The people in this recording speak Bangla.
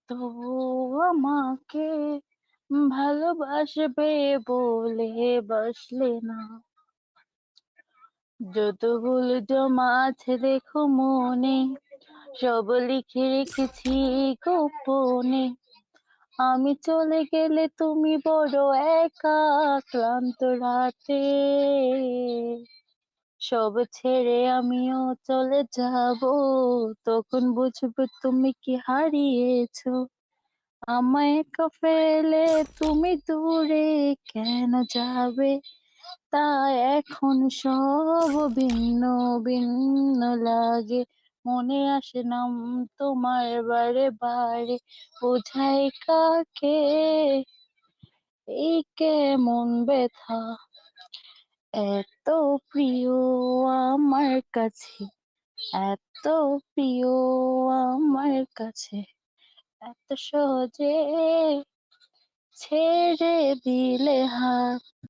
তবু আমাকে ভালোবাসবে বলে বাসলে না। যত ভুল জমা আছে দেখো মনে, সব লিখে রেখেছি গোপনে। আমি চলে গেলে তুমি বড় একা, ক্লান্ত রাতে সব ছেড়ে আমিও চলে যাব। তখন বুঝবে তুমি কি হারিয়েছো। আমায় একা ফেলে তুমি দূরে কেন যাবে, তাই এখন সব ভিন্ন ভিন্ন লাগে। মনে আসে নাম তোমার বারে বারে, বোঝাই কাকে এই কেমন ব্যথা। এত প্রিয় আমার কাছে, এত প্রিয় আমার কাছে, এত সহজে ছেড়ে দিলে হাত।